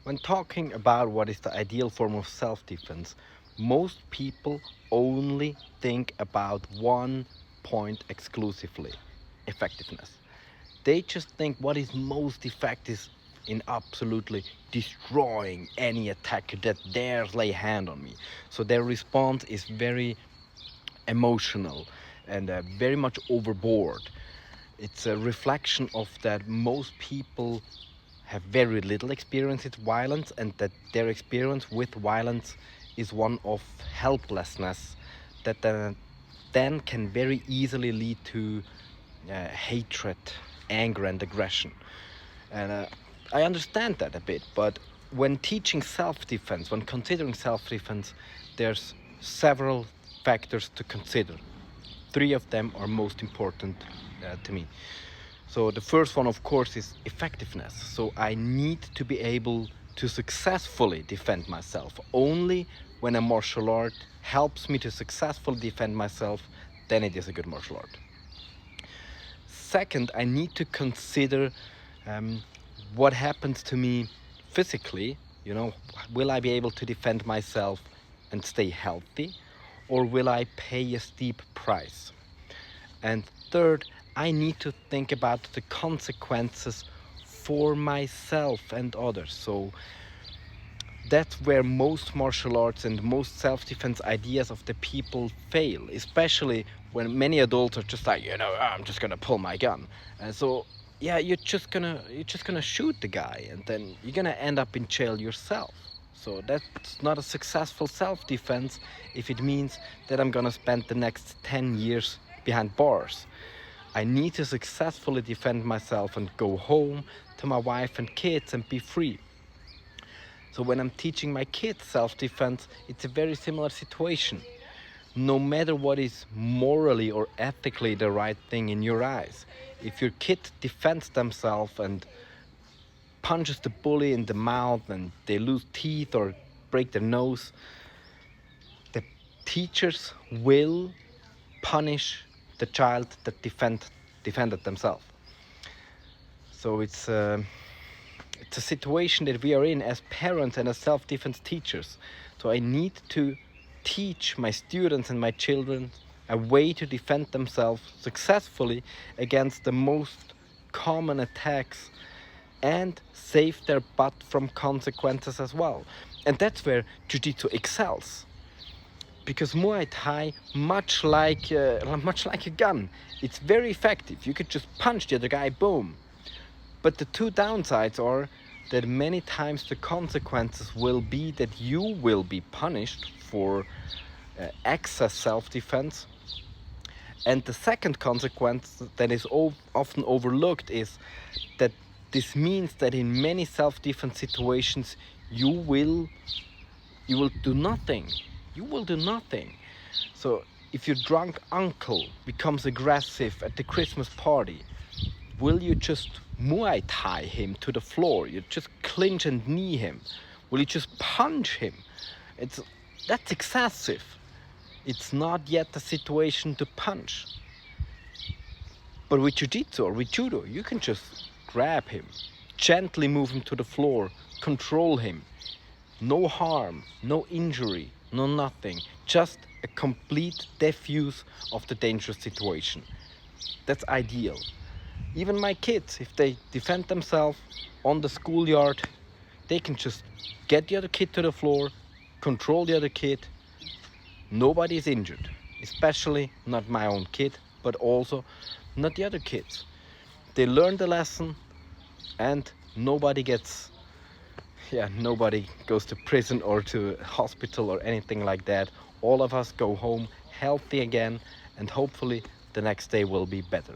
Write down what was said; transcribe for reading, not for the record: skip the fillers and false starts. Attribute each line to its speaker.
Speaker 1: When talking about what is the ideal form of self-defense, most people only think about one point exclusively: effectiveness. They just think what is most effective in absolutely destroying any attacker that dares lay hand on me. So their response is very emotional and very much overboard. It's a reflection of that most people have very little experience with violence, and that their experience with violence is one of helplessness that then can very easily lead to hatred, anger, and aggression. And I understand that a bit, but when teaching self-defense, when considering self-defense, there's several factors to consider. Three of them are most important to me. So the first one, of course, is effectiveness. So I need to be able to successfully defend myself. Only when a martial art helps me to successfully defend myself, then it is a good martial art. Second, I need to consider what happens to me physically. You know, will I be able to defend myself and stay healthy, or will I pay a steep price? And third, I need to think about the consequences for myself and others. So that's where most martial arts and most self-defense ideas of the people fail, especially when many adults are just like, I'm just gonna pull my gun. And so yeah, you're just gonna shoot the guy, and then you're gonna end up in jail yourself. So that's not a successful self-defense if it means that I'm gonna spend the next 10 years behind bars. I need to successfully defend myself and go home to my wife and kids and be free. So when I'm teaching my kids self-defense, it's a very similar situation. No matter what is morally or ethically the right thing in your eyes, if your kid defends themselves and punches the bully in the mouth and they lose teeth or break their nose, the teachers will punish the child that defended themselves. So it's a situation that we are in as parents and as self-defense teachers. So I need to teach my students and my children a way to defend themselves successfully against the most common attacks and save their butt from consequences as well. And that's where Jiu-Jitsu excels. Because Muay Thai, much like a gun, it's very effective. You could just punch the other guy, boom. But the two downsides are that many times the consequences will be that you will be punished for excess self-defense. And the second consequence that is often overlooked is that this means that in many self-defense situations you will do nothing. You will do nothing. So if your drunk uncle becomes aggressive at the Christmas party, will you just Muay Thai him to the floor? You just clinch and knee him? Will you just punch him? That's excessive. It's not yet a situation to punch. But with Jiu-Jitsu or with Judo, you can just grab him, gently move him to the floor, control him. No harm, no injury, no nothing. Just a complete defuse of the dangerous situation. That's ideal. Even my kids, if they defend themselves on the schoolyard, they can just get the other kid to the floor, control the other kid. Nobody is injured, especially not my own kid, but also not the other kids. They learn the lesson, and nobody goes to prison or to hospital or anything like that. All of us go home healthy again, and hopefully the next day will be better.